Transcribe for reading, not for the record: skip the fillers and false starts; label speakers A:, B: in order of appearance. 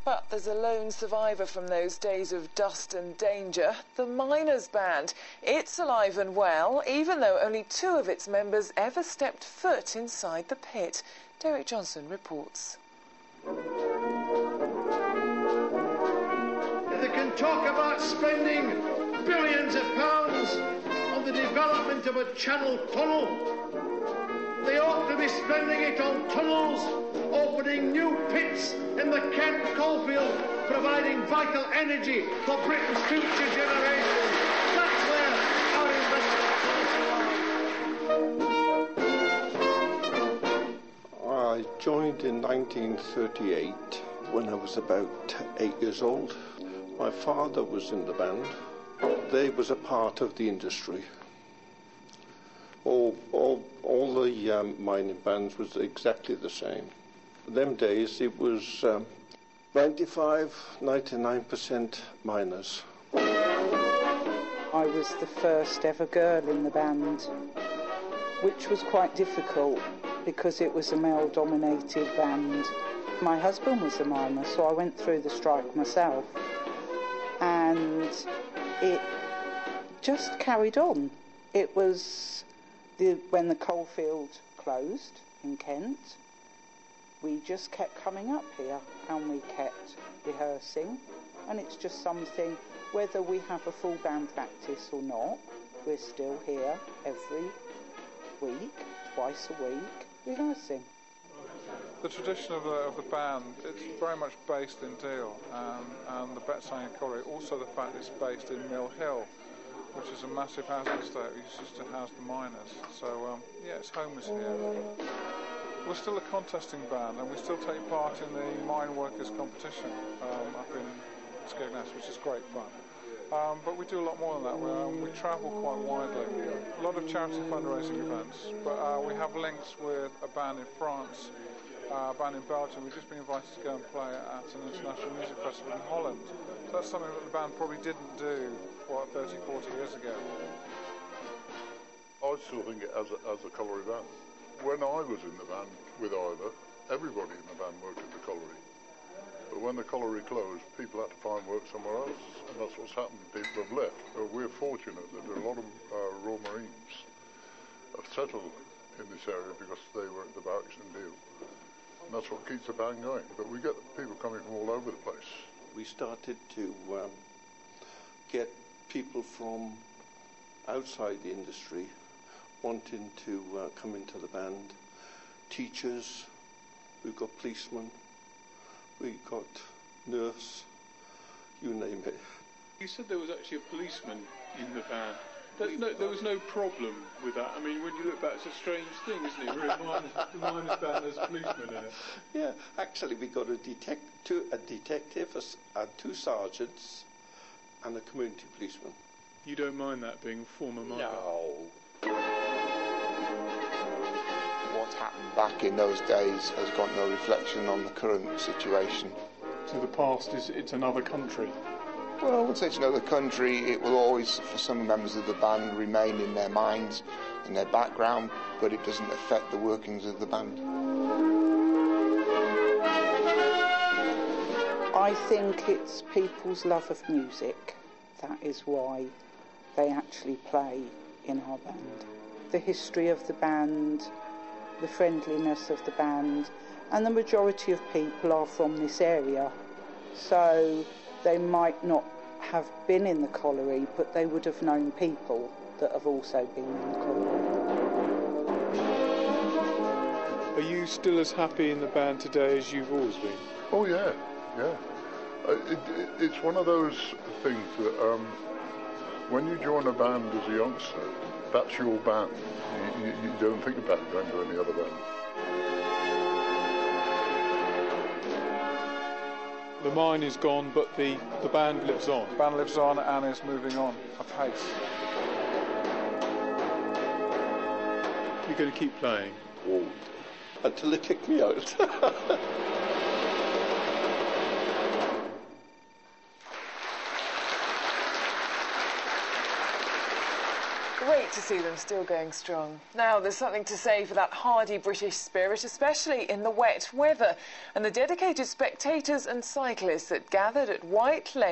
A: But there's a lone survivor from those days of dust and danger, the Miners Band. It's alive and well, even though only 2 of its members ever stepped foot inside the pit. Derek Johnson reports.
B: They can talk about spending billions of pounds on the development of a channel tunnel. They ought to be spending it on tunnels, opening new pits in the Kent coalfield, providing vital energy for Britain's future generations. That's where our investment policy lies.
C: I joined in 1938 when I was about 8 years old. My father was in the band. They was a part of the industry. All the mining bands was exactly the same. Them days it was 99% miners.
D: I was the first ever girl in the band, which was quite difficult because it was a male-dominated band. My husband was a miner, so I went through the strike myself, and it just carried on. It was when the coalfield closed in Kent, we just kept coming up here and we kept rehearsing, and it's just something, whether we have a full band practice or not, we're still here every week, twice a week, rehearsing.
E: The tradition of the band, it's very much based in Deal and the Betteshanger Colliery, also the fact it's based in Mill Hill, which is a massive housing estate which used to house the miners. So, yeah, it's home is here. We're still a contesting band, and we still take part in the mine workers competition up in Skegness, which is great fun. But we do a lot more than that. We travel quite widely. A lot of charity fundraising events, but we have links with a band in France, a band in Belgium. We've just been invited to go and play at an international music festival in Holland. So that's something that the band probably didn't do, 30, 40 years ago.
F: I still think it as a colliery band. When I was in the band with Ivor, everybody in the band worked at the colliery. But when the colliery closed, people had to find work somewhere else, and that's what's happened. People have left. But we're fortunate that a lot of Royal Marines have settled in this area because they were at the barracks in Deal. And that's what keeps the band going. But we get people coming from all over the place.
C: We started to get people from outside the industry wanting to come into the band. Teachers, we've got policemen, we've got nurse, you name it.
G: You said there was actually a policeman in the band. There was no problem with that. I mean, when you look back, it's a strange thing, isn't it? The miners band, there's a policeman in it.
C: Yeah, actually we got a detective, and 2 sergeants, and a community policeman.
G: You don't mind that being a former miner?
C: No.
H: What happened back in those days has got no reflection on the current situation.
G: So the past it's another country?
H: Well, I wouldn't say it's another country. It will always, for some members of the band, remain in their minds, in their background, but it doesn't affect the workings of the band.
D: I think it's people's love of music. That is why they actually play in our band. The history of the band, the friendliness of the band, and the majority of people are from this area. So they might not have been in the colliery, but they would have known people that have also been in the colliery.
G: Are you still as happy in the band today as you've always been?
F: Oh yeah, yeah. It's one of those things that when you join a band as a youngster, that's your band. You don't think about going to any other band.
G: The mine is gone, but the band lives on.
E: The band lives on and is moving on apace.
G: You're going to keep playing?
C: Oh, until they kick me out.
A: great to see them still going strong. Now, there's something to say for that hardy British spirit, especially in the wet weather, and the dedicated spectators and cyclists that gathered at White Lane